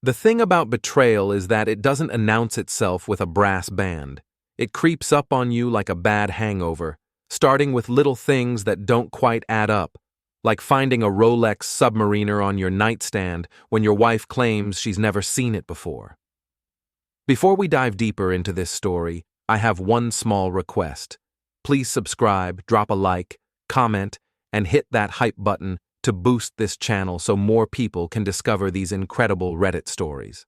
The thing about betrayal is that it doesn't announce itself with a brass band. It creeps up on you like a bad hangover, starting with little things that don't quite add up, like finding a Rolex submariner on your nightstand when your wife claims she's never seen it before. Before we dive deeper into this story, I have one small request. Please subscribe, drop a like, comment, and hit that hype button to boost this channel so more people can discover these incredible Reddit stories.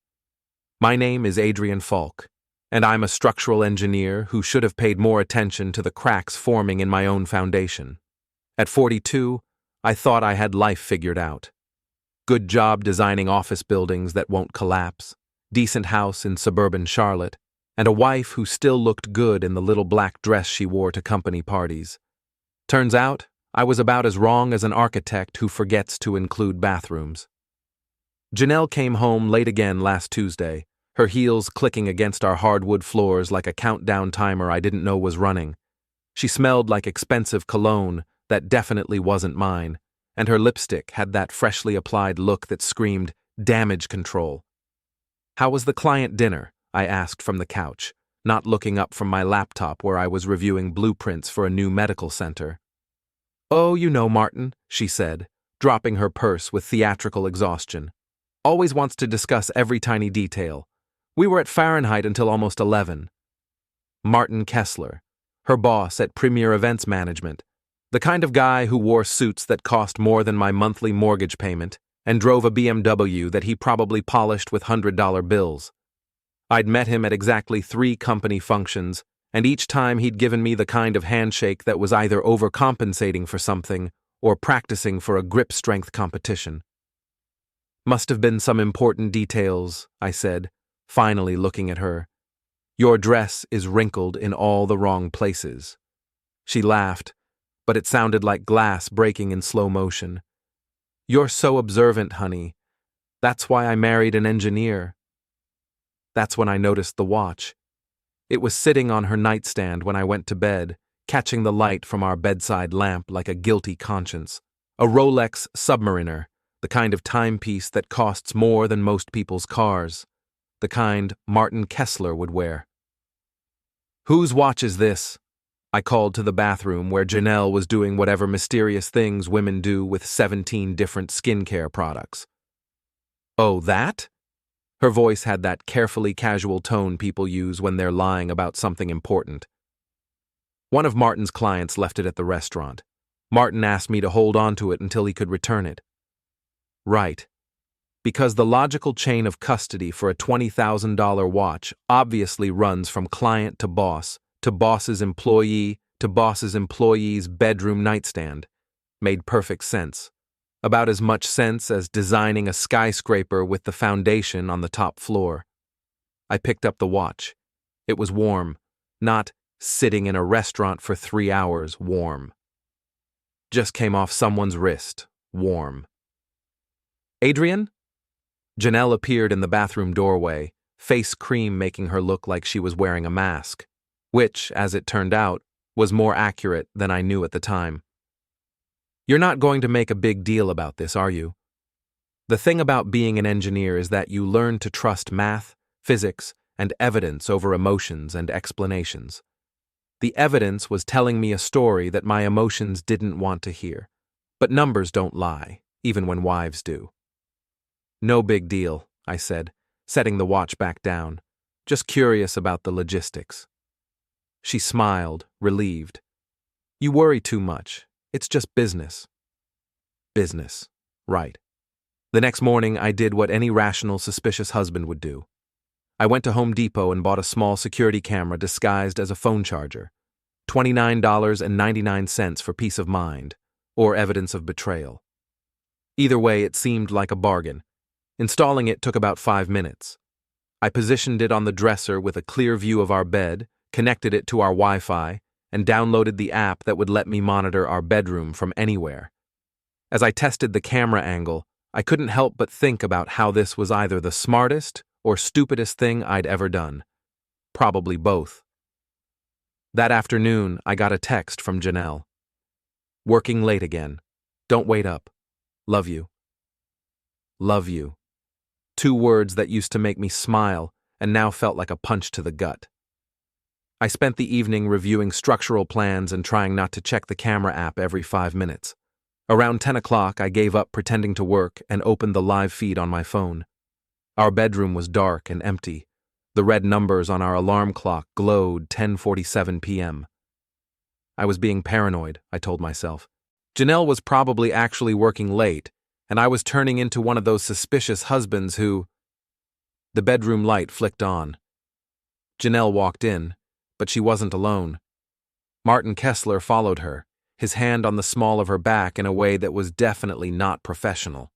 My name is Adrian Falk, and I'm a structural engineer who should have paid more attention to the cracks forming in my own foundation. At 42, I thought I had life figured out. Good job designing office buildings that won't collapse, decent house in suburban Charlotte, and a wife who still looked good in the little black dress she wore to company parties. Turns out, I was about as wrong as an architect who forgets to include bathrooms. Janelle came home late again last Tuesday, her heels clicking against our hardwood floors like a countdown timer I didn't know was running. She smelled like expensive cologne that definitely wasn't mine, and her lipstick had that freshly applied look that screamed damage control. "How was the client dinner?" I asked from the couch, not looking up from my laptop where I was reviewing blueprints for a new medical center. "Oh, you know Martin," she said, dropping her purse with theatrical exhaustion. "Always wants to discuss every tiny detail. We were at Fahrenheit until almost 11. Martin Kessler, her boss at Premier Events Management, the kind of guy who wore suits that cost more than my monthly mortgage payment and drove a BMW that he probably polished with $100 bills. I'd met him at exactly 3 company functions, and each time he'd given me the kind of handshake that was either overcompensating for something or practicing for a grip strength competition. "Must have been some important details," I said, finally looking at her. "Your dress is wrinkled in all the wrong places." She laughed, but it sounded like glass breaking in slow motion. "You're so observant, honey. That's why I married an engineer." That's when I noticed the watch. It was sitting on her nightstand when I went to bed, catching the light from our bedside lamp like a guilty conscience. A Rolex submariner, the kind of timepiece that costs more than most people's cars. The kind Martin Kessler would wear. "Whose watch is this?" I called to the bathroom where Janelle was doing whatever mysterious things women do with 17 different skincare products. "Oh, that?" Her voice had that carefully casual tone people use when they're lying about something important. "One of Martin's clients left it at the restaurant. Martin asked me to hold on to it until he could return it." "Right. Because the logical chain of custody for a $20,000 watch obviously runs from client to boss's employee, to boss's employee's bedroom nightstand. Made perfect sense. About as much sense as designing a skyscraper with the foundation on the top floor. I picked up the watch. It was warm, not sitting in a restaurant for 3 hours warm. Just came off someone's wrist, warm. "Adrian?" Janelle appeared in the bathroom doorway, face cream making her look like she was wearing a mask, which, as it turned out, was more accurate than I knew at the time. "You're not going to make a big deal about this, are you? The thing about being an engineer is that you learn to trust math, physics, and evidence over emotions and explanations. The evidence was telling me a story that my emotions didn't want to hear. But numbers don't lie, even when wives do." "No big deal," I said, setting the watch back down. "Just curious about the logistics." She smiled, relieved. "You worry too much. It's just business." Business. Right. The next morning, I did what any rational, suspicious husband would do. I went to Home Depot and bought a small security camera disguised as a phone charger. $29.99 for peace of mind, or evidence of betrayal. Either way, it seemed like a bargain. Installing it took about 5 minutes. I positioned it on the dresser with a clear view of our bed, connected it to our Wi-Fi, and downloaded the app that would let me monitor our bedroom from anywhere. As I tested the camera angle, I couldn't help but think about how this was either the smartest or stupidest thing I'd ever done. Probably both. That afternoon, I got a text from Janelle. "Working late again. Don't wait up. Love you. Love you. 2 words that used to make me smile and now felt like a punch to the gut. I spent the evening reviewing structural plans and trying not to check the camera app every 5 minutes. Around 10 o'clock, I gave up pretending to work and opened the live feed on my phone. Our bedroom was dark and empty. The red numbers on our alarm clock glowed 10:47 p.m. I was being paranoid, I told myself. Janelle was probably actually working late, and I was turning into one of those suspicious husbands who... The bedroom light flicked on. Janelle walked in, but she wasn't alone. Martin Kessler followed her, his hand on the small of her back in a way that was definitely not professional.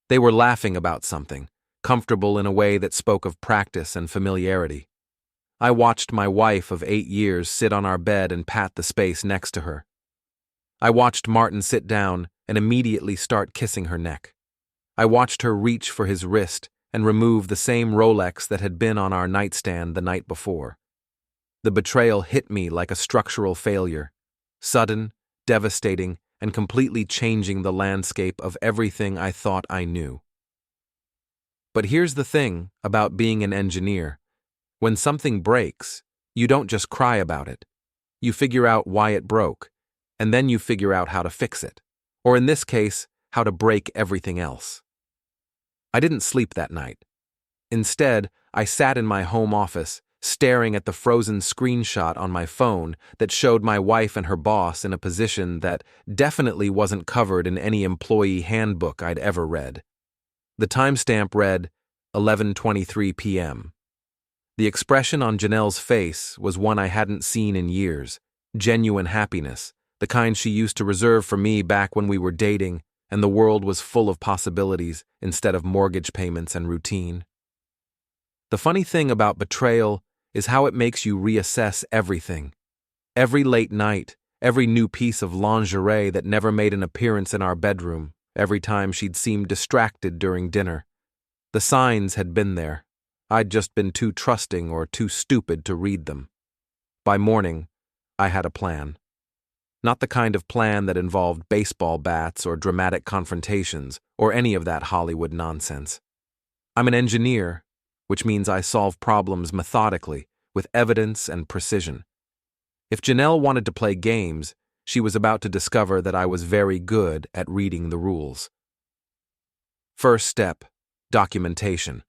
They were laughing about something, comfortable in a way that spoke of practice and familiarity. I watched my wife of 8 years sit on our bed and pat the space next to her. I watched Martin sit down and immediately start kissing her neck. I watched her reach for his wrist and remove the same Rolex that had been on our nightstand the night before. The betrayal hit me like a structural failure, sudden, devastating, and completely changing the landscape of everything I thought I knew. But here's the thing about being an engineer. When something breaks, you don't just cry about it. You figure out why it broke, and then you figure out how to fix it. Or in this case, how to break everything else. I didn't sleep that night. Instead, I sat in my home office, staring at the frozen screenshot on my phone that showed my wife and her boss in a position that definitely wasn't covered in any employee handbook I'd ever read. The timestamp read 11:23 p.m. The expression on Janelle's face was one I hadn't seen in years, genuine happiness, the kind she used to reserve for me back when we were dating and the world was full of possibilities instead of mortgage payments and routine. The funny thing about betrayal is how it makes you reassess everything. Every late night, every new piece of lingerie that never made an appearance in our bedroom, every time she'd seemed distracted during dinner. The signs had been there. I'd just been too trusting or too stupid to read them. By morning, I had a plan. Not the kind of plan that involved baseball bats or dramatic confrontations or any of that Hollywood nonsense. I'm an engineer, which means I solve problems methodically, with evidence and precision. If Janelle wanted to play games, she was about to discover that I was very good at reading the rules. First step, documentation.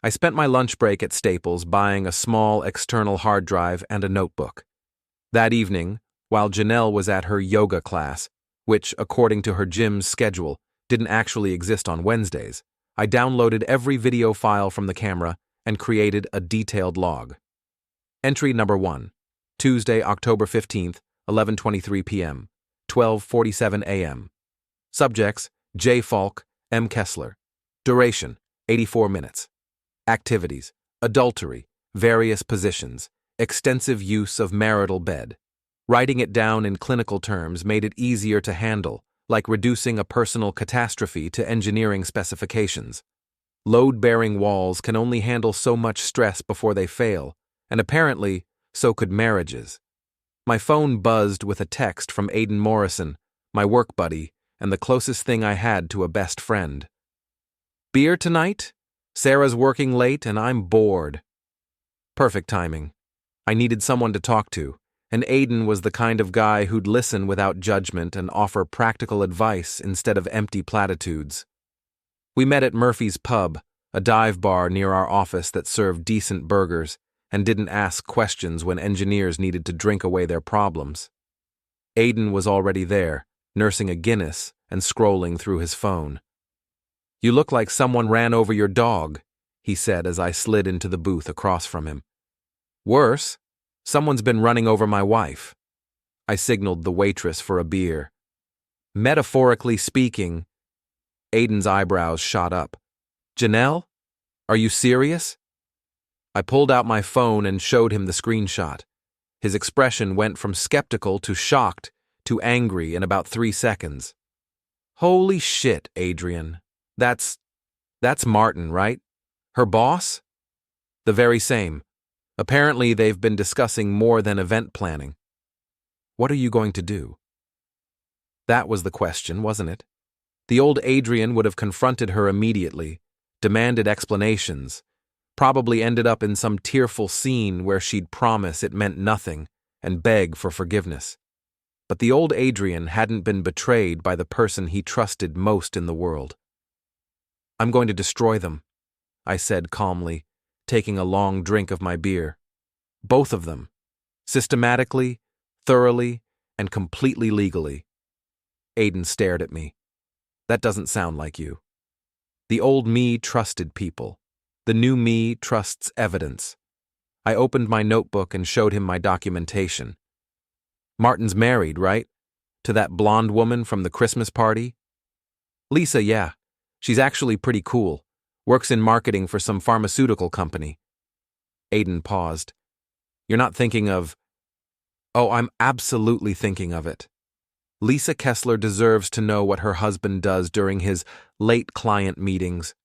I spent my lunch break at Staples buying a small external hard drive and a notebook. That evening, while Janelle was at her yoga class, which, according to her gym's schedule, didn't actually exist on Wednesdays, I downloaded every video file from the camera and created a detailed log. Entry number 1, Tuesday, October 15th, 11:23 p.m., 12:47 a.m. Subjects, J. Falk, M. Kessler. Duration, 84 minutes. Activities, adultery, various positions, extensive use of marital bed. Writing it down in clinical terms made it easier to handle, like reducing a personal catastrophe to engineering specifications. Load-bearing walls can only handle so much stress before they fail, and apparently, so could marriages. My phone buzzed with a text from Aidan Morrison, my work buddy, and the closest thing I had to a best friend. Beer tonight? Sarah's working late and I'm bored. Perfect timing. I needed someone to talk to, and Aidan was the kind of guy who'd listen without judgment and offer practical advice instead of empty platitudes. We met at Murphy's Pub, a dive bar near our office that served decent burgers and didn't ask questions when engineers needed to drink away their problems. Aidan was already there, nursing a Guinness and scrolling through his phone. "You look like someone ran over your dog," he said as I slid into the booth across from him. "Worse, someone's been running over my wife." I signaled the waitress for a beer. "Metaphorically speaking," Aidan's eyebrows shot up. "Janelle? Are you serious?" I pulled out my phone and showed him the screenshot. His expression went from skeptical to shocked to angry in about 3 seconds. "Holy shit, Adrian. That's Martin, right? Her boss?" "The very same. Apparently they've been discussing more than event planning." "What are you going to do?" That was the question, wasn't it? The old Adrian would have confronted her immediately, demanded explanations, probably ended up in some tearful scene where she'd promise it meant nothing and beg for forgiveness. But the old Adrian hadn't been betrayed by the person he trusted most in the world. "I'm going to destroy them," I said calmly, taking a long drink of my beer. "Both of them. Systematically, thoroughly, and completely legally." Aiden stared at me. "That doesn't sound like you." The old me trusted people. The new me trusts evidence. I opened my notebook and showed him my documentation. "Martin's married, right? To that blonde woman from the Christmas party?" "Lisa, yeah. She's actually pretty cool. Works in marketing for some pharmaceutical company." Aiden paused. "You're not thinking of—" "Oh, I'm absolutely thinking of it. Lisa Kessler deserves to know what her husband does during his late client meetings.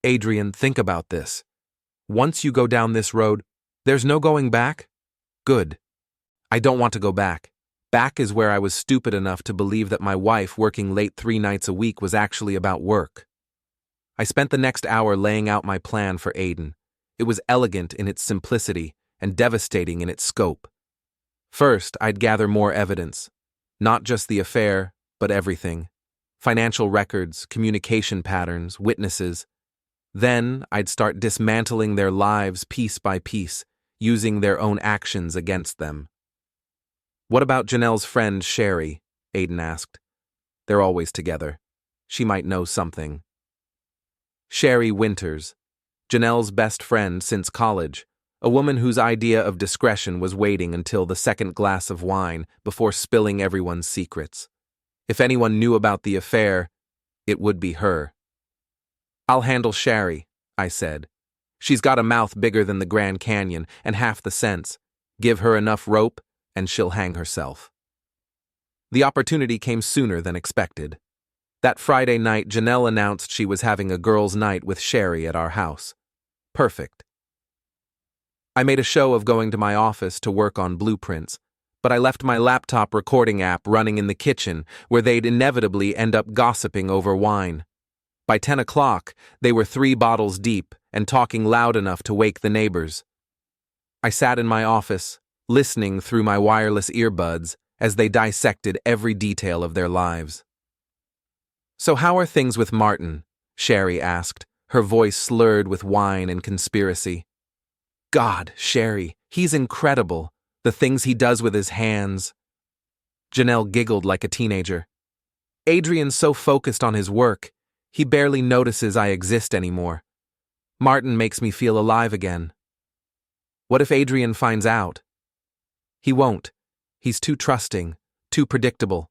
Adrian, think about this. Once you go down this road, there's no going back? Good. I don't want to go back. Back is where I was stupid enough to believe that my wife working late 3 nights a week was actually about work." I spent the next hour laying out my plan for Aiden. It was elegant in its simplicity and devastating in its scope. First, I'd gather more evidence. Not just the affair, but everything. Financial records, communication patterns, witnesses. Then, I'd start dismantling their lives piece by piece, using their own actions against them. "What about Janelle's friend, Sherry?" Aiden asked. "They're always together. She might know something." Sherry Winters, Janelle's best friend since college, a woman whose idea of discretion was waiting until the second glass of wine before spilling everyone's secrets. If anyone knew about the affair, it would be her. "I'll handle Sherry," I said. "She's got a mouth bigger than the Grand Canyon and half the sense. Give her enough rope, and she'll hang herself." The opportunity came sooner than expected. That Friday night, Janelle announced she was having a girls' night with Sherry at our house. Perfect. I made a show of going to my office to work on blueprints, but I left my laptop recording app running in the kitchen where they'd inevitably end up gossiping over wine. By 10 o'clock, they were 3 bottles deep and talking loud enough to wake the neighbors. I sat in my office, listening through my wireless earbuds as they dissected every detail of their lives. "So how are things with Martin?" Sherry asked, her voice slurred with wine and conspiracy. "God, Sherry, he's incredible. The things he does with his hands." Janelle giggled like a teenager. "Adrian's so focused on his work, he barely notices I exist anymore. Martin makes me feel alive again." "What if Adrian finds out?" "He won't. He's too trusting, too predictable.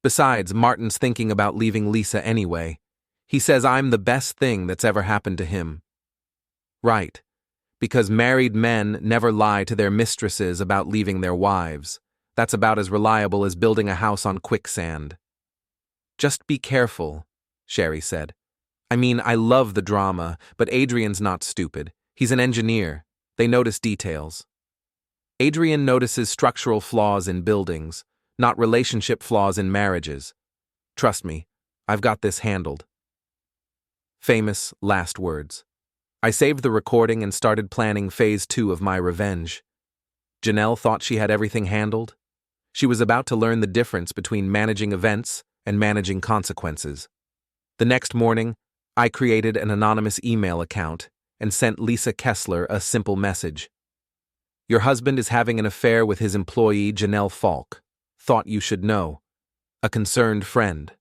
Besides, Martin's thinking about leaving Lisa anyway. He says I'm the best thing that's ever happened to him." "Right. Because married men never lie to their mistresses about leaving their wives. That's about as reliable as building a house on quicksand." "Just be careful," Sherry said. "I mean, I love the drama, but Adrian's not stupid. He's an engineer. They notice details." "Adrian notices structural flaws in buildings, not relationship flaws in marriages. Trust me, I've got this handled." Famous last words. I saved the recording and started planning phase 2 of my revenge. Janelle thought she had everything handled. She was about to learn the difference between managing events and managing consequences. The next morning, I created an anonymous email account and sent Lisa Kessler a simple message. "Your husband is having an affair with his employee Adrian Falk. Thought you should know. A concerned friend."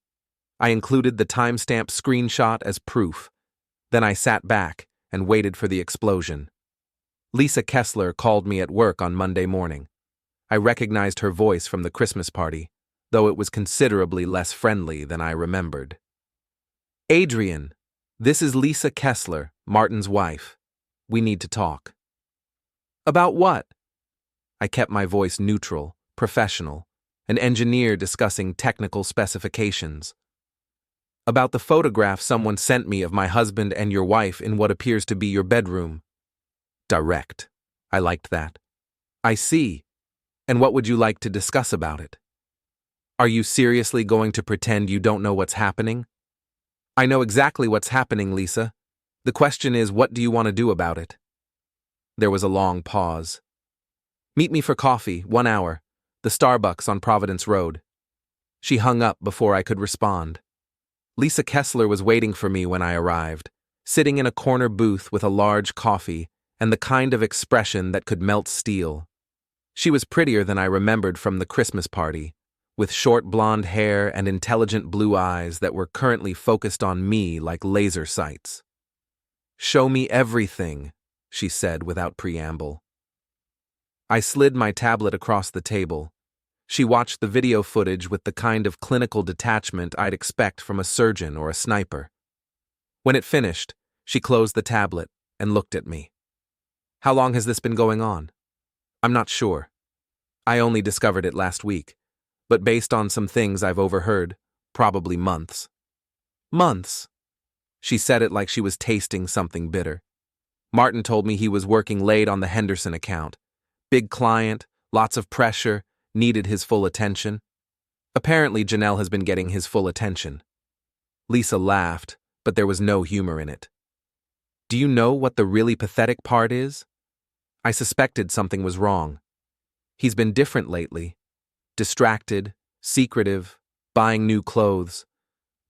I included the timestamp screenshot as proof. Then I sat back and waited for the explosion. Lisa Kessler called me at work on Monday morning. I recognized her voice from the Christmas party, though it was considerably less friendly than I remembered. "Adrian, this is Lisa Kessler, Martin's wife. We need to talk." "About what?" I kept my voice neutral, professional, an engineer discussing technical specifications. "About the photograph someone sent me of my husband and your wife in what appears to be your bedroom." Direct. I liked that. "I see. And what would you like to discuss about it?" "Are you seriously going to pretend you don't know what's happening?" "I know exactly what's happening, Lisa. The question is, what do you want to do about it? There was a long pause. Meet me for coffee, 1 hour. The Starbucks on Providence Road. She hung up before I could respond. Lisa Kessler was waiting for me when I arrived, sitting in a corner booth with a large coffee and the kind of expression that could melt steel. She was prettier than I remembered from the Christmas party, with short blonde hair and intelligent blue eyes that were currently focused on me like laser sights. "Show me everything," she said without preamble. I slid my tablet across the table. She watched the video footage with the kind of clinical detachment I'd expect from a surgeon or a sniper. When it finished, she closed the tablet and looked at me. "How long has this been going on?" "I'm not sure. I only discovered it last week, but based on some things I've overheard, probably months." "Months?" She said it like she was tasting something bitter. "Martin told me he was working late on the Henderson account. Big client, lots of pressure, needed his full attention. Apparently Janelle has been getting his full attention." Lisa laughed, but there was no humor in it. "Do you know what the really pathetic part is?" I suspected something was wrong. "He's been different lately. Distracted, secretive, buying new clothes.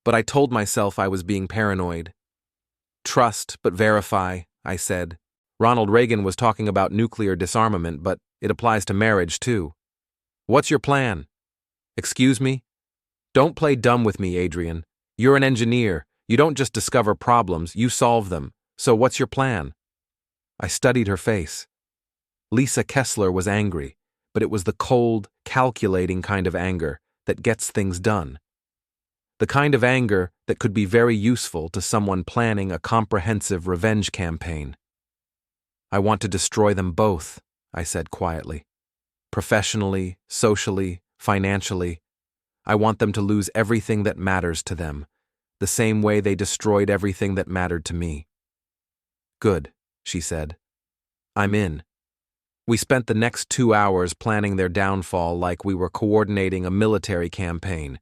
But I told myself I was being paranoid." "Trust but verify," I said. "Ronald Reagan was talking about nuclear disarmament, but it applies to marriage too. What's your plan?" "Excuse me? Don't play dumb with me, Adrian. You're an engineer. You don't just discover problems, you solve them. So what's your plan?" I studied her face. Lisa Kessler was angry, but it was the cold, calculating kind of anger that gets things done. The kind of anger that could be very useful to someone planning a comprehensive revenge campaign. "I want to destroy them both," I said quietly. "Professionally, socially, financially. I want them to lose everything that matters to them, the same way they destroyed everything that mattered to me." "Good," she said. "I'm in." We spent the next 2 hours planning their downfall like we were coordinating a military campaign.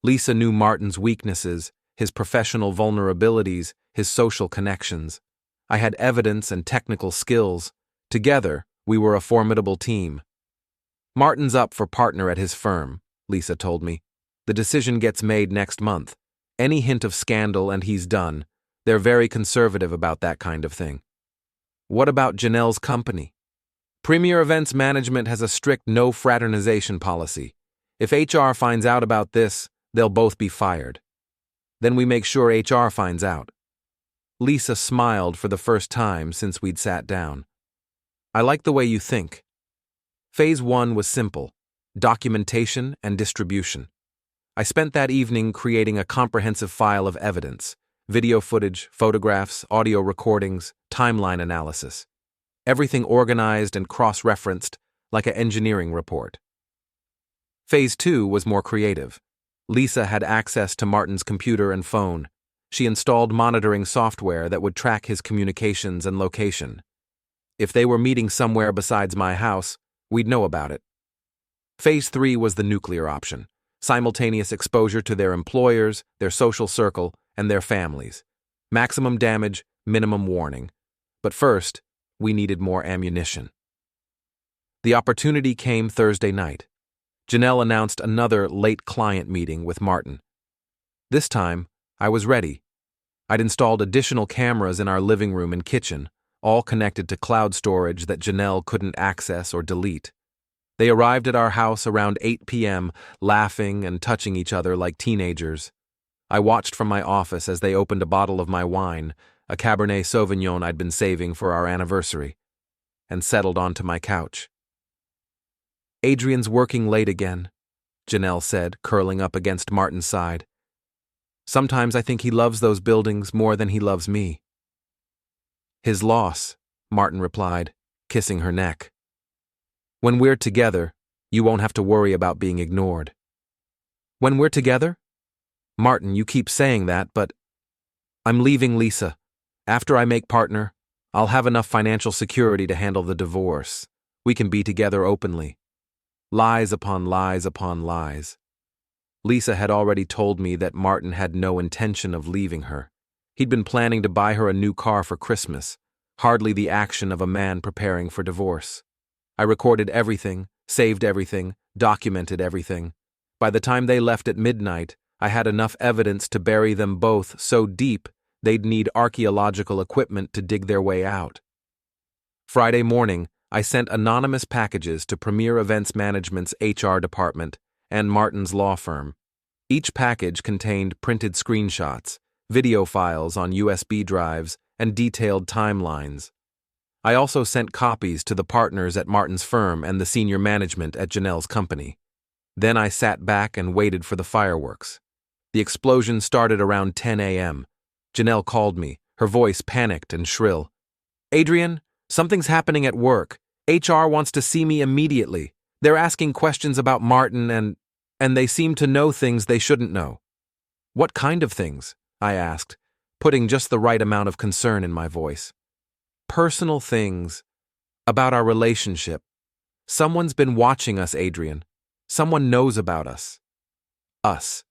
Lisa knew Martin's weaknesses, his professional vulnerabilities, his social connections. I had evidence and technical skills. Together, we were a formidable team. "Martin's up for partner at his firm," Lisa told me. "The decision gets made next month. Any hint of scandal and he's done. They're very conservative about that kind of thing." "What about Janelle's company?" "Premier Events Management has a strict no fraternization policy. If HR finds out about this, they'll both be fired. Then we make sure HR finds out." Lisa smiled for the first time since we'd sat down. "I like the way you think." Phase 1 was simple: documentation and distribution. I spent that evening creating a comprehensive file of evidence: video footage, photographs, audio recordings, timeline analysis. Everything organized and cross-referenced like an engineering report. Phase 2 was more creative. Lisa had access to Martin's computer and phone. She installed monitoring software that would track his communications and location. If they were meeting somewhere besides my house, we'd know about it. Phase 3 was the nuclear option: simultaneous exposure to their employers, their social circle, and their families. Maximum damage, minimum warning. But first, we needed more ammunition. The opportunity came Thursday night. Janelle announced another late client meeting with Martin. This time, I was ready. I'd installed additional cameras in our living room and kitchen, all connected to cloud storage that Janelle couldn't access or delete. They arrived at our house around 8 p.m., laughing and touching each other like teenagers. I watched from my office as they opened a bottle of my wine, a Cabernet Sauvignon I'd been saving for our anniversary, and settled onto my couch. "Adrian's working late again," Janelle said, curling up against Martin's side. "Sometimes I think he loves those buildings more than he loves me." "His loss," Martin replied, kissing her neck. "When we're together, you won't have to worry about being ignored." "When we're together?" "Martin, you keep saying that, but—" "I'm leaving Lisa. After I make partner, I'll have enough financial security to handle the divorce. We can be together openly." Lies upon lies upon lies. Lisa had already told me that Martin had no intention of leaving her. He'd been planning to buy her a new car for Christmas, hardly the action of a man preparing for divorce. I recorded everything, saved everything, documented everything. By the time they left at midnight, I had enough evidence to bury them both so deep they'd need archaeological equipment to dig their way out. Friday morning, I sent anonymous packages to Premier Events Management's HR department and Martin's law firm. Each package contained printed screenshots, video files on USB drives, and detailed timelines. I also sent copies to the partners at Martin's firm and the senior management at Janelle's company. Then I sat back and waited for the fireworks. The explosion started around 10 a.m. Janelle called me, her voice panicked and shrill. "Adrian, something's happening at work. HR wants to see me immediately. They're asking questions about Martin and they seem to know things they shouldn't know." "What kind of things?" I asked, putting just the right amount of concern in my voice. "Personal things. About our relationship. Someone's been watching us, Adrian. Someone knows about us. Us.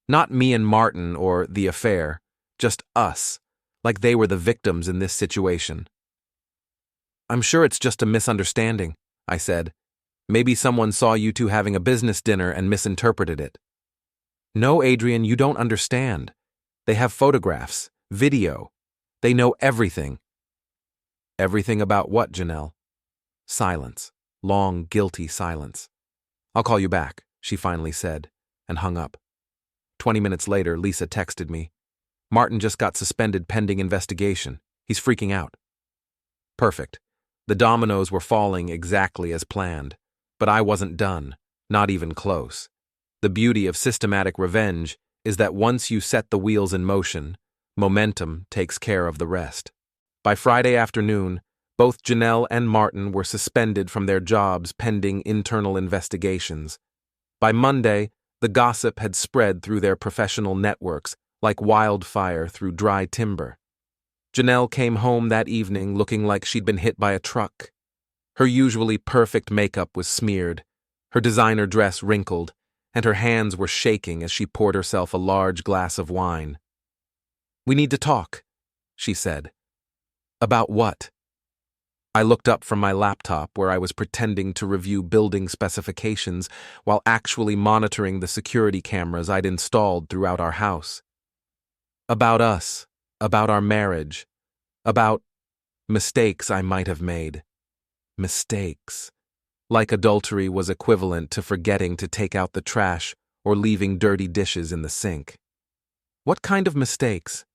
Not me and Martin or the affair, just us, like they were the victims in this situation." "I'm sure it's just a misunderstanding," I said. "Maybe someone saw you two having a business dinner and misinterpreted it." "No, Adrian, you don't understand. They have photographs, video. They know everything." "Everything about what, Janelle?" Silence. Long, guilty silence. "I'll call you back," she finally said, and hung up. 20 minutes later, Lisa texted me. "Martin just got suspended pending investigation. He's freaking out." Perfect. The dominoes were falling exactly as planned. But I wasn't done, not even close. The beauty of systematic revenge is that once you set the wheels in motion, momentum takes care of the rest. By Friday afternoon, both Janelle and Martin were suspended from their jobs pending internal investigations. By Monday, the gossip had spread through their professional networks like wildfire through dry timber. Janelle came home that evening looking like she'd been hit by a truck. Her usually perfect makeup was smeared, her designer dress wrinkled, and her hands were shaking as she poured herself a large glass of wine. "We need to talk," she said. "About what?" I looked up from my laptop where I was pretending to review building specifications while actually monitoring the security cameras I'd installed throughout our house. "About us, about our marriage, about mistakes I might have made." Mistakes. Like adultery was equivalent to forgetting to take out the trash or leaving dirty dishes in the sink. "What kind of mistakes?"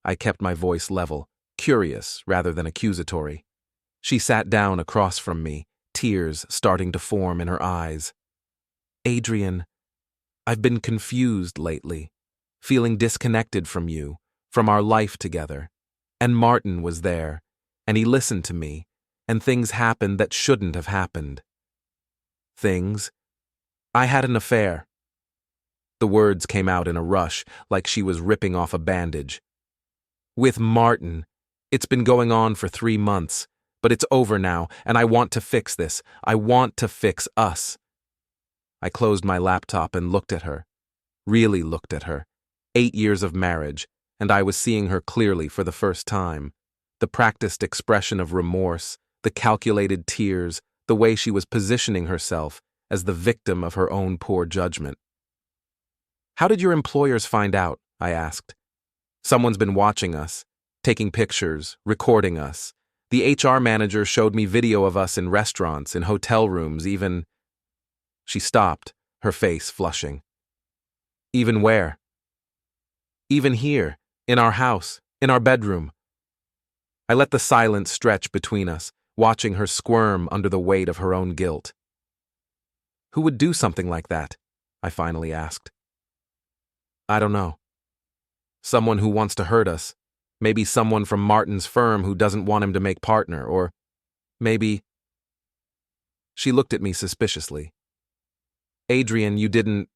I kept my voice level, curious rather than accusatory. She sat down across from me, tears starting to form in her eyes. "Adrian, I've been confused lately, feeling disconnected from you, from our life together. And Martin was there, and he listened to me, and things happened that shouldn't have happened." "Things?" "I had an affair." The words came out in a rush, like she was ripping off a bandage. "With Martin. It's been going on for 3 months, but it's over now, and I want to fix this. I want to fix us." I closed my laptop and looked at her. Really looked at her. 8 years of marriage, and I was seeing her clearly for the first time. The practiced expression of remorse, the calculated tears, the way she was positioning herself as the victim of her own poor judgment. "How did your employers find out?" I asked. "Someone's been watching us, taking pictures, recording us. The HR manager showed me video of us in restaurants, in hotel rooms, even—" She stopped, her face flushing. "Even where?" "Even here, in our house, in our bedroom." I let the silence stretch between us, watching her squirm under the weight of her own guilt. "Who would do something like that?" I finally asked. "I don't know. Someone who wants to hurt us. Maybe someone from Martin's firm who doesn't want him to make partner, or maybe—" She looked at me suspiciously. "Adrian, you wouldn't—"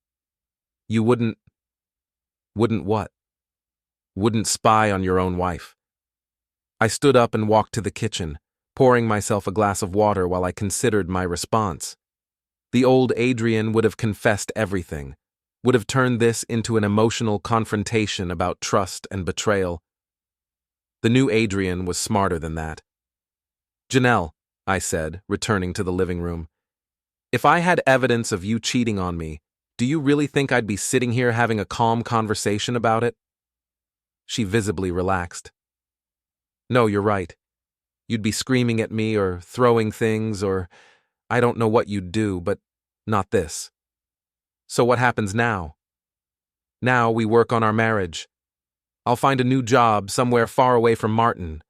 "Wouldn't what?" "Wouldn't spy on your own wife." I stood up and walked to the kitchen, pouring myself a glass of water while I considered my response. The old Adrian would have confessed everything, would have turned this into an emotional confrontation about trust and betrayal. The new Adrian was smarter than that. "Janelle," I said, returning to the living room, "if I had evidence of you cheating on me, do you really think I'd be sitting here having a calm conversation about it?" She visibly relaxed. "No, you're right. You'd be screaming at me or throwing things or I don't know what you'd do, but not this. So what happens now?" "Now we work on our marriage. I'll find a new job somewhere far away from Martin.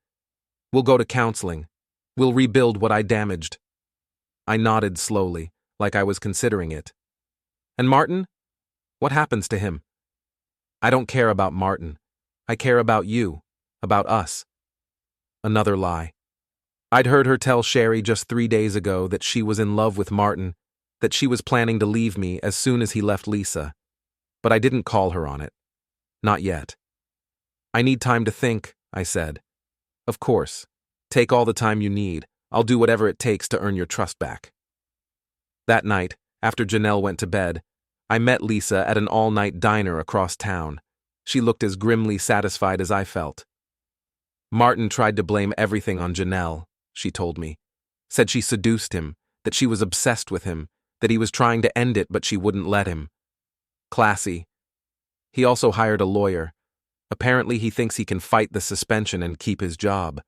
We'll go to counseling. We'll rebuild what I damaged." I nodded slowly, like I was considering it. "And Martin? What happens to him?" "I don't care about Martin. I care about you, about us." Another lie. I'd heard her tell Sherry just 3 days ago that she was in love with Martin, that she was planning to leave me as soon as he left Lisa. But I didn't call her on it. Not yet. "I need time to think," I said. "Of course. Take all the time you need. I'll do whatever it takes to earn your trust back." That night, after Janelle went to bed, I met Lisa at an all-night diner across town. She looked as grimly satisfied as I felt. "Martin tried to blame everything on Janelle," she told me. "Said she seduced him, that she was obsessed with him, that he was trying to end it but she wouldn't let him. Classy. He also hired a lawyer. Apparently he thinks he can fight the suspension and keep his job.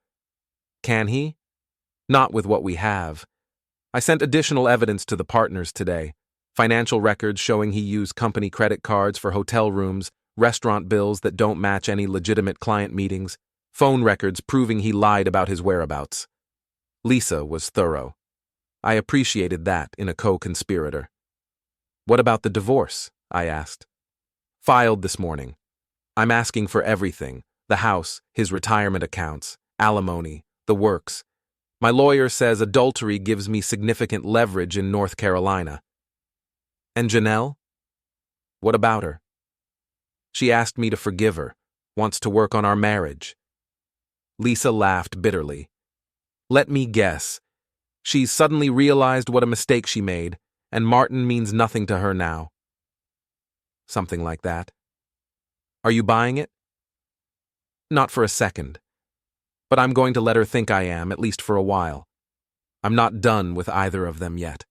Can he? Not with what we have. I sent additional evidence to the partners today. Financial records showing he used company credit cards for hotel rooms, restaurant bills that don't match any legitimate client meetings, phone records proving he lied about his whereabouts. Lisa was thorough. I appreciated that in a co-conspirator. "What about the divorce?" I asked. "Filed this morning. I'm asking for everything: the house, his retirement accounts, alimony, the works. My lawyer says adultery gives me significant leverage in North Carolina." "And Janelle? What about her?" "She asked me to forgive her, wants to work on our marriage." Lisa laughed bitterly. "Let me guess. She's suddenly realized what a mistake she made, and Martin means nothing to her now." "Something like that." "Are you buying it?" "Not for a second. But I'm going to let her think I am, at least for a while. I'm not done with either of them yet."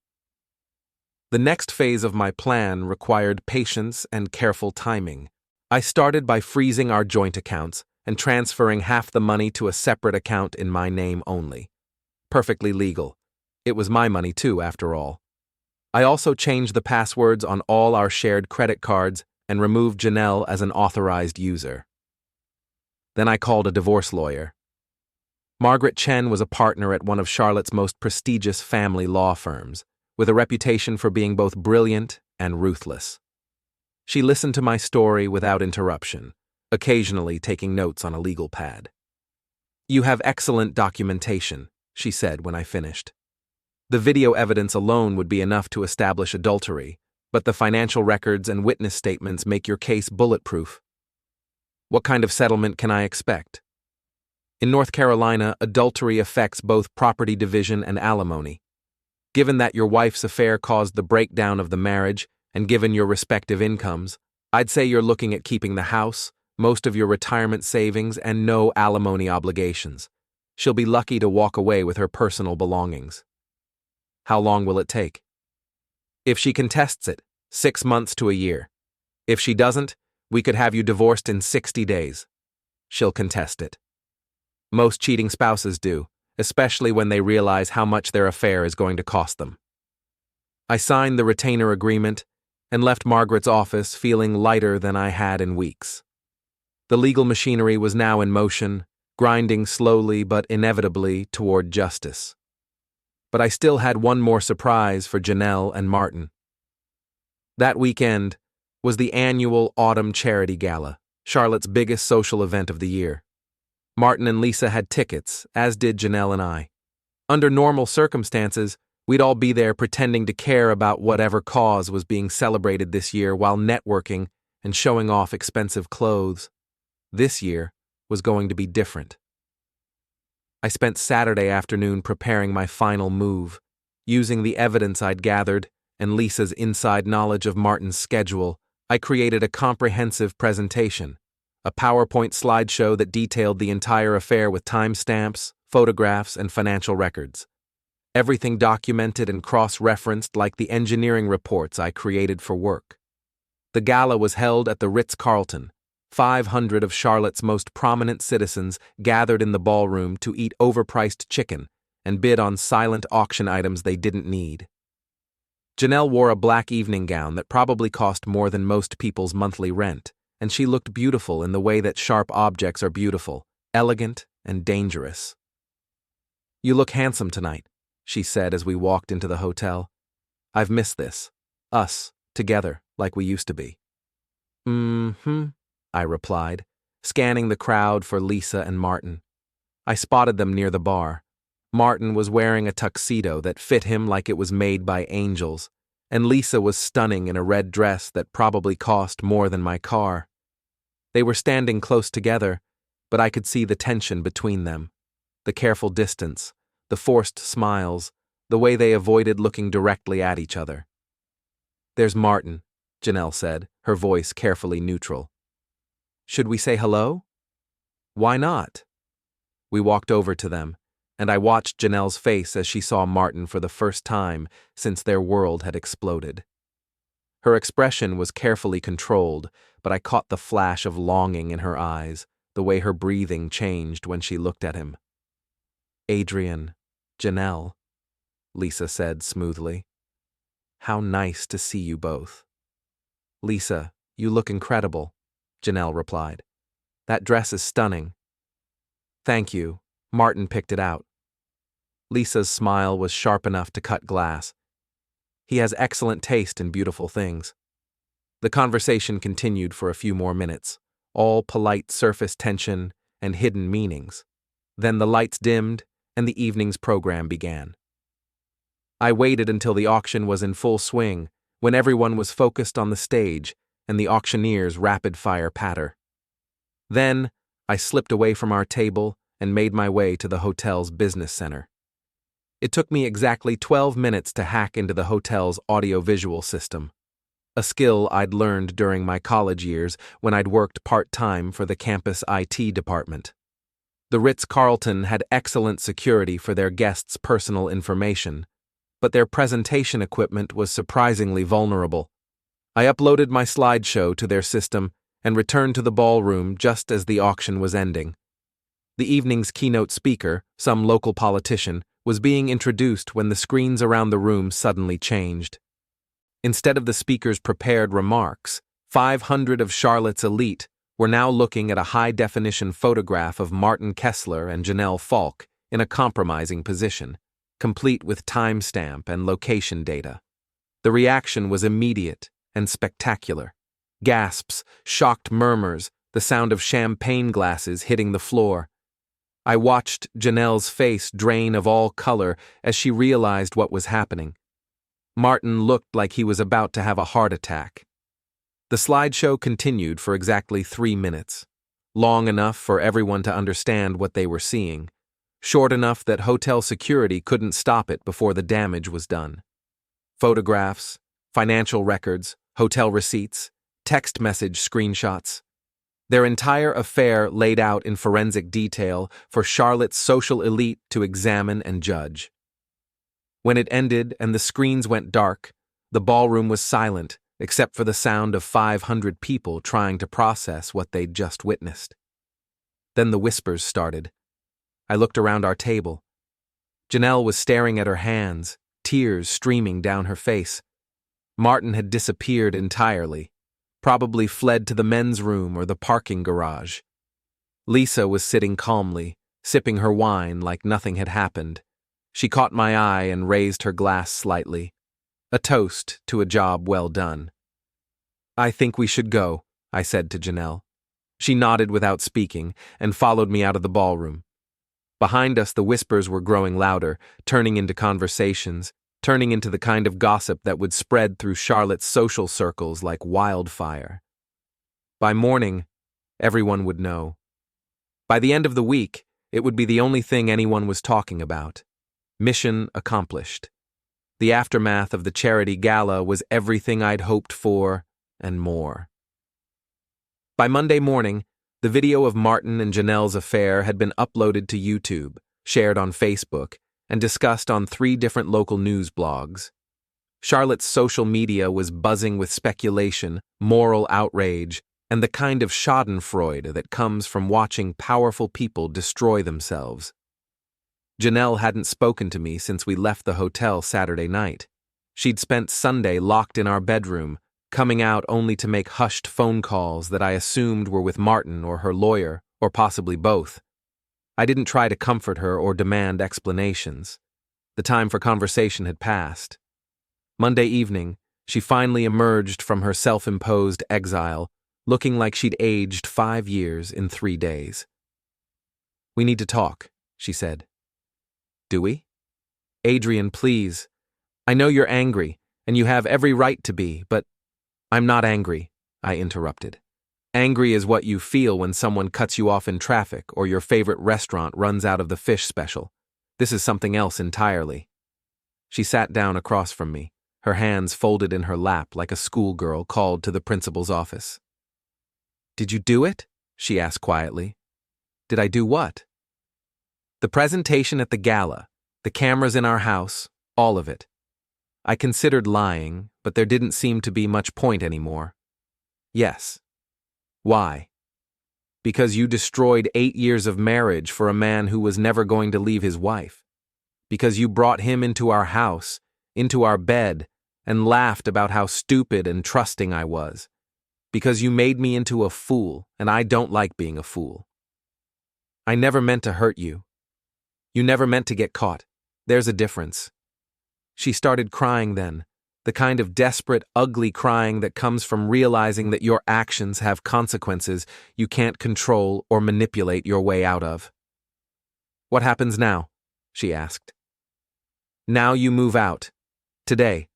The next phase of my plan required patience and careful timing. I started by freezing our joint accounts and transferring half the money to a separate account in my name only. Perfectly legal. It was my money too, after all. I also changed the passwords on all our shared credit cards and removed Janelle as an authorized user. Then I called a divorce lawyer. Margaret Chen was a partner at one of Charlotte's most prestigious family law firms, with a reputation for being both brilliant and ruthless. She listened to my story without interruption, occasionally taking notes on a legal pad. "You have excellent documentation," she said when I finished. "The video evidence alone would be enough to establish adultery, but the financial records and witness statements make your case bulletproof. What kind of settlement can I expect?" "In North Carolina, adultery affects both property division and alimony. Given that your wife's affair caused the breakdown of the marriage, and given your respective incomes, I'd say you're looking at keeping the house, most of your retirement savings, and no alimony obligations. She'll be lucky to walk away with her personal belongings." "How long will it take?" "If she contests it, 6 months to a year. If she doesn't, we could have you divorced in 60 days. She'll contest it. Most cheating spouses do, especially when they realize how much their affair is going to cost them." I signed the retainer agreement and left Margaret's office feeling lighter than I had in weeks. The legal machinery was now in motion, grinding slowly but inevitably toward justice. But I still had one more surprise for Janelle and Martin. That weekend was the annual Autumn Charity Gala, Charlotte's biggest social event of the year. Martin and Lisa had tickets, as did Janelle and I. Under normal circumstances, we'd all be there pretending to care about whatever cause was being celebrated this year while networking and showing off expensive clothes. This year was going to be different. I spent Saturday afternoon preparing my final move. Using the evidence I'd gathered and Lisa's inside knowledge of Martin's schedule, I created a comprehensive presentation, a PowerPoint slideshow that detailed the entire affair with timestamps, photographs, and financial records. Everything documented and cross-referenced like the engineering reports I created for work. The gala was held at the Ritz-Carlton. 500 of Charlotte's most prominent citizens gathered in the ballroom to eat overpriced chicken and bid on silent auction items they didn't need. Janelle wore a black evening gown that probably cost more than most people's monthly rent, and she looked beautiful in the way that sharp objects are beautiful, elegant, and dangerous. "You look handsome tonight," she said as we walked into the hotel. "I've missed this. Us, together, like we used to be." I replied, scanning the crowd for Lisa and Martin. I spotted them near the bar. Martin was wearing a tuxedo that fit him like it was made by angels, and Lisa was stunning in a red dress that probably cost more than my car. They were standing close together, but I could see the tension between them, the careful distance, the forced smiles, the way they avoided looking directly at each other. "There's Martin," Janelle said, her voice carefully neutral. "Should we say hello?" "Why not?" We walked over to them, and I watched Janelle's face as she saw Martin for the first time since their world had exploded. Her expression was carefully controlled, but I caught the flash of longing in her eyes, the way her breathing changed when she looked at him. "Adrian, Janelle," Lisa said smoothly. "How nice to see you both." "Lisa, you look incredible," Janelle replied. "That dress is stunning." "Thank you." Martin picked it out. Lisa's smile was sharp enough to cut glass. He has excellent taste in beautiful things. The conversation continued for a few more minutes, all polite surface tension and hidden meanings. Then the lights dimmed and the evening's program began. I waited until the auction was in full swing, when everyone was focused on the stage and the auctioneer's rapid-fire patter. Then, I slipped away from our table and made my way to the hotel's business center. It took me exactly 12 minutes to hack into the hotel's audio-visual system, a skill I'd learned during my college years when I'd worked part-time for the campus IT department. The Ritz-Carlton had excellent security for their guests' personal information, but their presentation equipment was surprisingly vulnerable. I uploaded my slideshow to their system and returned to the ballroom just as the auction was ending. The evening's keynote speaker, some local politician, was being introduced when the screens around the room suddenly changed. Instead of the speaker's prepared remarks, 500 of Charlotte's elite were now looking at a high-definition photograph of Martin Kessler and Adrian Falk in a compromising position, complete with timestamp and location data. The reaction was immediate and spectacular. Gasps, shocked murmurs, the sound of champagne glasses hitting the floor. I watched Janelle's face drain of all color as she realized what was happening. Martin looked like he was about to have a heart attack. The slideshow continued for exactly 3 minutes, long enough for everyone to understand what they were seeing, short enough that hotel security couldn't stop it before the damage was done. Photographs, financial records, hotel receipts, text message screenshots. Their entire affair laid out in forensic detail for Charlotte's social elite to examine and judge. When it ended and the screens went dark, the ballroom was silent except for the sound of 500 people trying to process what they'd just witnessed. Then the whispers started. I looked around our table. Janelle was staring at her hands, tears streaming down her face. Martin had disappeared entirely, probably fled to the men's room or the parking garage. Lisa was sitting calmly, sipping her wine like nothing had happened. She caught my eye and raised her glass slightly. A toast to a job well done. "I think we should go," I said to Janelle. She nodded without speaking and followed me out of the ballroom. Behind us, the whispers were growing louder, turning into conversations, turning into the kind of gossip that would spread through Charlotte's social circles like wildfire. By morning, everyone would know. By the end of the week, it would be the only thing anyone was talking about. Mission accomplished. The aftermath of the charity gala was everything I'd hoped for and more. By Monday morning, the video of Martin and Janelle's affair had been uploaded to YouTube, shared on Facebook, and discussed on 3 different local news blogs. Charlotte's social media was buzzing with speculation, moral outrage, and the kind of schadenfreude that comes from watching powerful people destroy themselves. Janelle hadn't spoken to me since we left the hotel Saturday night. She'd spent Sunday locked in our bedroom, coming out only to make hushed phone calls that I assumed were with Martin or her lawyer, or possibly both. I didn't try to comfort her or demand explanations. The time for conversation had passed. Monday evening, she finally emerged from her self-imposed exile, looking like she'd aged 5 years in 3 days. "We need to talk," she said. "Do we?" "Adrian, please. I know you're angry, and you have every right to be, but—" "I'm not angry," I interrupted. "Angry is what you feel when someone cuts you off in traffic or your favorite restaurant runs out of the fish special. This is something else entirely." She sat down across from me, her hands folded in her lap like a schoolgirl called to the principal's office. "Did you do it?" she asked quietly. "Did I do what?" "The presentation at the gala, the cameras in our house, all of it." I considered lying, but there didn't seem to be much point anymore. "Yes." "Why?" "Because you destroyed 8 years of marriage for a man who was never going to leave his wife. Because you brought him into our house, into our bed, and laughed about how stupid and trusting I was. Because you made me into a fool, and I don't like being a fool. I never meant to hurt you. You never meant to get caught. There's a difference." She started crying then, the kind of desperate, ugly crying that comes from realizing that your actions have consequences you can't control or manipulate your way out of. "What happens now?" she asked. "Now you move out. Today.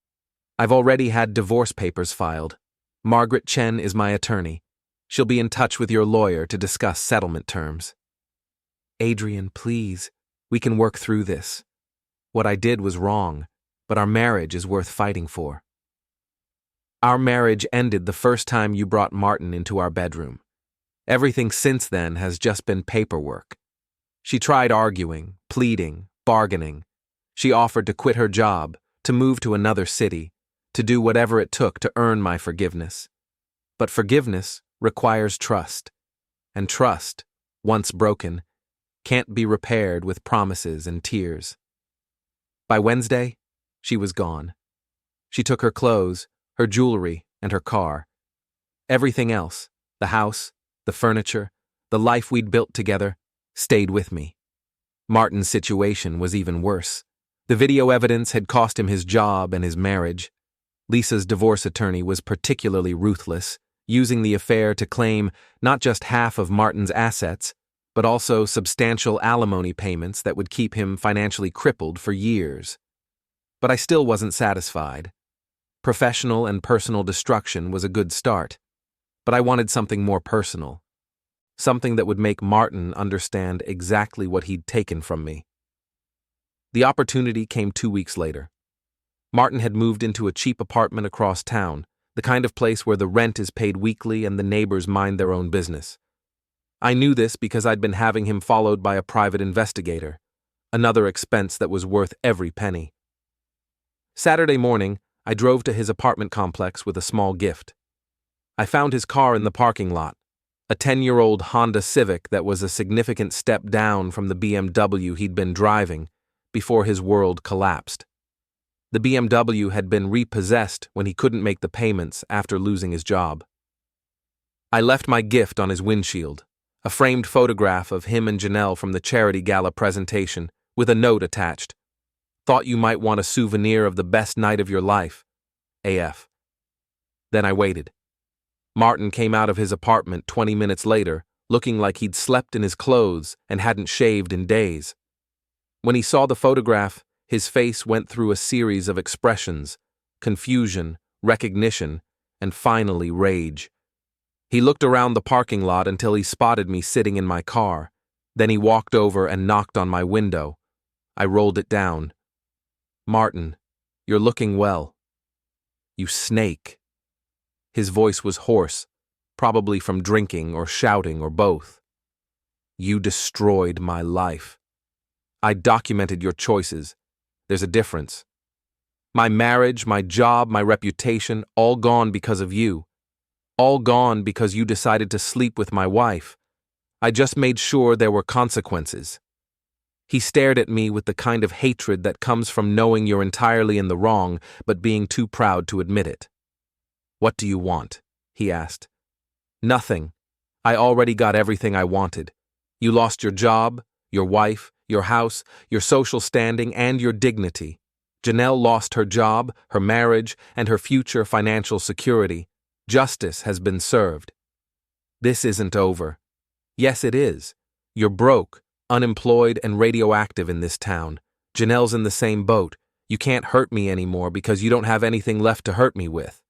I've already had divorce papers filed. Margaret Chen is my attorney. She'll be in touch with your lawyer to discuss settlement terms." "Adrian, please. We can work through this. What I did was wrong, but our marriage is worth fighting for." "Our marriage ended the first time you brought Martin into our bedroom. Everything since then has just been paperwork." She tried arguing, pleading, bargaining. She offered to quit her job, to move to another city, to do whatever it took to earn my forgiveness. But forgiveness requires trust, and trust, once broken, can't be repaired with promises and tears. By Wednesday, she was gone. She took her clothes, her jewelry, and her car. Everything else, the house, the furniture, the life we'd built together, stayed with me. Martin's situation was even worse. The video evidence had cost him his job and his marriage. Lisa's divorce attorney was particularly ruthless, using the affair to claim not just half of Martin's assets, but also substantial alimony payments that would keep him financially crippled for years. But I still wasn't satisfied. Professional and personal destruction was a good start, but I wanted something more personal. Something that would make Martin understand exactly what he'd taken from me. The opportunity came 2 weeks later. Martin had moved into a cheap apartment across town, the kind of place where the rent is paid weekly and the neighbors mind their own business. I knew this because I'd been having him followed by a private investigator, another expense that was worth every penny. Saturday morning, I drove to his apartment complex with a small gift. I found his car in the parking lot, a 10-year-old Honda Civic that was a significant step down from the BMW he'd been driving before his world collapsed. The BMW had been repossessed when he couldn't make the payments after losing his job. I left my gift on his windshield, a framed photograph of him and Janelle from the charity gala presentation, with a note attached. "Thought you might want a souvenir of the best night of your life. AF." Then I waited. Martin came out of his apartment 20 minutes later, looking like he'd slept in his clothes and hadn't shaved in days. When he saw the photograph, his face went through a series of expressions: confusion, recognition, and finally rage. He looked around the parking lot until he spotted me sitting in my car. Then he walked over and knocked on my window. I rolled it down. "Martin, you're looking well." "You snake." His voice was hoarse, probably from drinking or shouting or both. You destroyed my life. I documented your choices. There's a difference. My marriage, my job, my reputation, all gone because of you. All gone because you decided to sleep with my wife. I just made sure there were consequences. He stared at me with the kind of hatred that comes from knowing you're entirely in the wrong, but being too proud to admit it. What do you want? He asked. Nothing. I already got everything I wanted. You lost your job, your wife, your house, your social standing, and your dignity. Janelle lost her job, her marriage, and her future financial security. Justice has been served. This isn't over. Yes, it is. You're broke, unemployed, and radioactive in this town. Janelle's in the same boat. You can't hurt me anymore because you don't have anything left to hurt me with.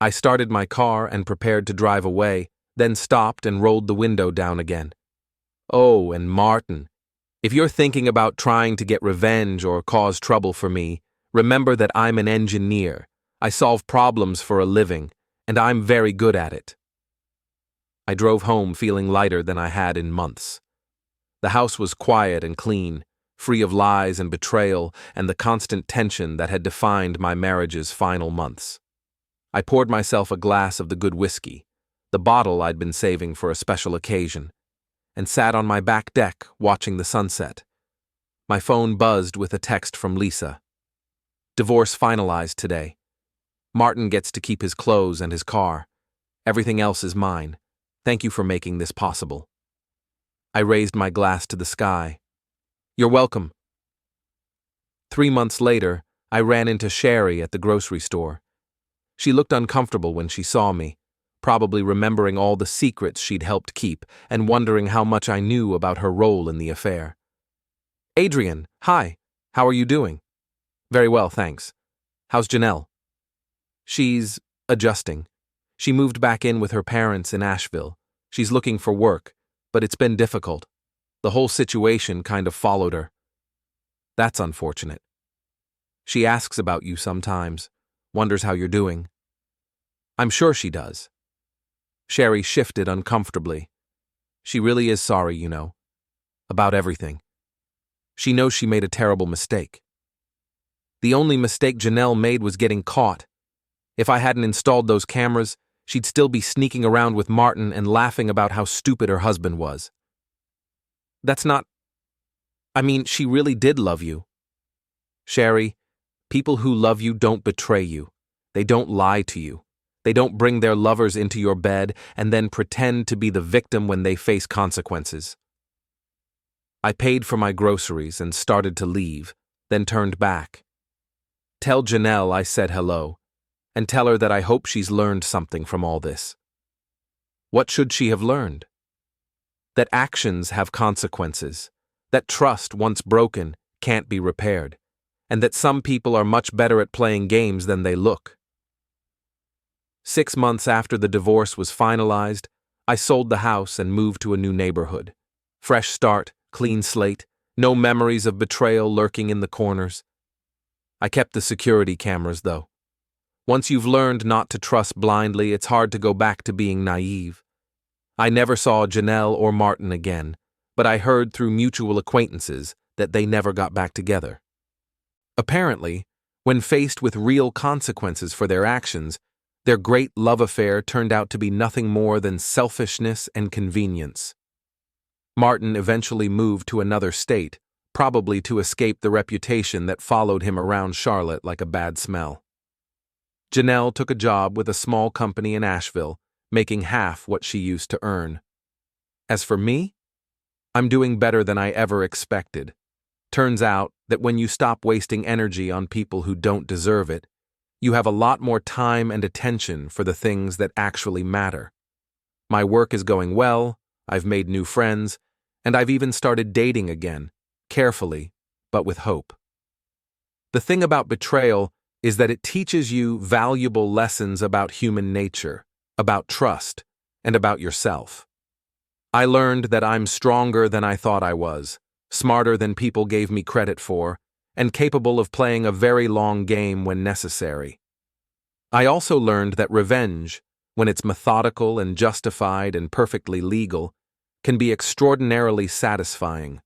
I started my car and prepared to drive away, then stopped and rolled the window down again. Oh, and Martin, if you're thinking about trying to get revenge or cause trouble for me, remember that I'm an engineer. I solve problems for a living, and I'm very good at it. I drove home feeling lighter than I had in months. The house was quiet and clean, free of lies and betrayal and the constant tension that had defined my marriage's final months. I poured myself a glass of the good whiskey, the bottle I'd been saving for a special occasion, and sat on my back deck watching the sunset. My phone buzzed with a text from Lisa. Divorce finalized today. Martin gets to keep his clothes and his car. Everything else is mine. Thank you for making this possible. I raised my glass to the sky. You're welcome. 3 months later, I ran into Sherry at the grocery store. She looked uncomfortable when she saw me, probably remembering all the secrets she'd helped keep and wondering how much I knew about her role in the affair. Adrian, hi. How are you doing? Very well, thanks. How's Janelle? She's adjusting. She moved back in with her parents in Asheville. She's looking for work, but it's been difficult. The whole situation kind of followed her. That's unfortunate. She asks about you sometimes, wonders how you're doing. I'm sure she does. Sherry shifted uncomfortably. She really is sorry, you know. About everything. She knows she made a terrible mistake. The only mistake Janelle made was getting caught. If I hadn't installed those cameras, she'd still be sneaking around with Martin and laughing about how stupid her husband was. That's not... she really did love you. Sherry, people who love you don't betray you. They don't lie to you. They don't bring their lovers into your bed and then pretend to be the victim when they face consequences. I paid for my groceries and started to leave, then turned back. Tell Janelle I said hello, and tell her that I hope she's learned something from all this. What should she have learned? That actions have consequences, that trust, once broken, can't be repaired, and that some people are much better at playing games than they look. 6 months after the divorce was finalized, I sold the house and moved to a new neighborhood. Fresh start, clean slate, no memories of betrayal lurking in the corners. I kept the security cameras, though. Once you've learned not to trust blindly, it's hard to go back to being naive. I never saw Janelle or Martin again, but I heard through mutual acquaintances that they never got back together. Apparently, when faced with real consequences for their actions, their great love affair turned out to be nothing more than selfishness and convenience. Martin eventually moved to another state, probably to escape the reputation that followed him around Charlotte like a bad smell. Janelle took a job with a small company in Asheville, making half what she used to earn. As for me, I'm doing better than I ever expected. Turns out that when you stop wasting energy on people who don't deserve it, you have a lot more time and attention for the things that actually matter. My work is going well, I've made new friends, and I've even started dating again, carefully, but with hope. The thing about betrayal is that it teaches you valuable lessons about human nature, about trust, and about yourself. I learned that I'm stronger than I thought I was, smarter than people gave me credit for, and capable of playing a very long game when necessary. I also learned that revenge, when it's methodical and justified and perfectly legal, can be extraordinarily satisfying.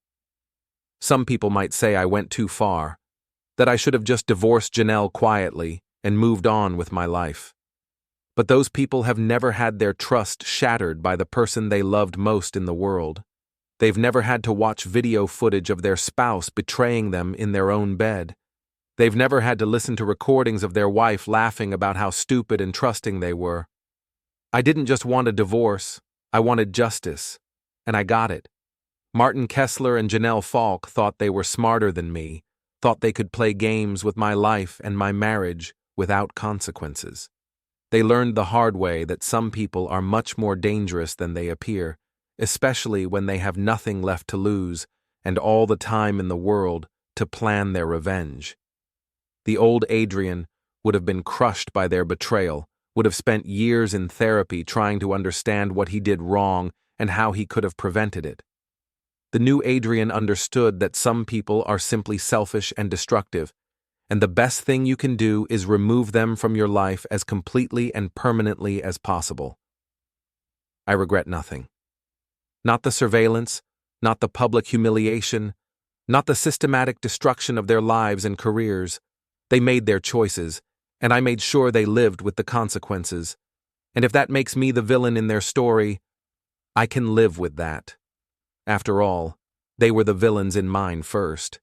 Some people might say I went too far, that I should have just divorced Janelle quietly and moved on with my life. But those people have never had their trust shattered by the person they loved most in the world. They've never had to watch video footage of their spouse betraying them in their own bed. They've never had to listen to recordings of their wife laughing about how stupid and trusting they were. I didn't just want a divorce, I wanted justice, and I got it. Martin Kessler and Janelle Falk thought they were smarter than me, thought they could play games with my life and my marriage without consequences. They learned the hard way that some people are much more dangerous than they appear, especially when they have nothing left to lose and all the time in the world to plan their revenge. The old Adrian would have been crushed by their betrayal, would have spent years in therapy trying to understand what he did wrong and how he could have prevented it. The new Adrian understood that some people are simply selfish and destructive, and the best thing you can do is remove them from your life as completely and permanently as possible. I regret nothing. Not the surveillance, not the public humiliation, not the systematic destruction of their lives and careers. They made their choices, and I made sure they lived with the consequences. And if that makes me the villain in their story, I can live with that. After all, they were the villains in mine first.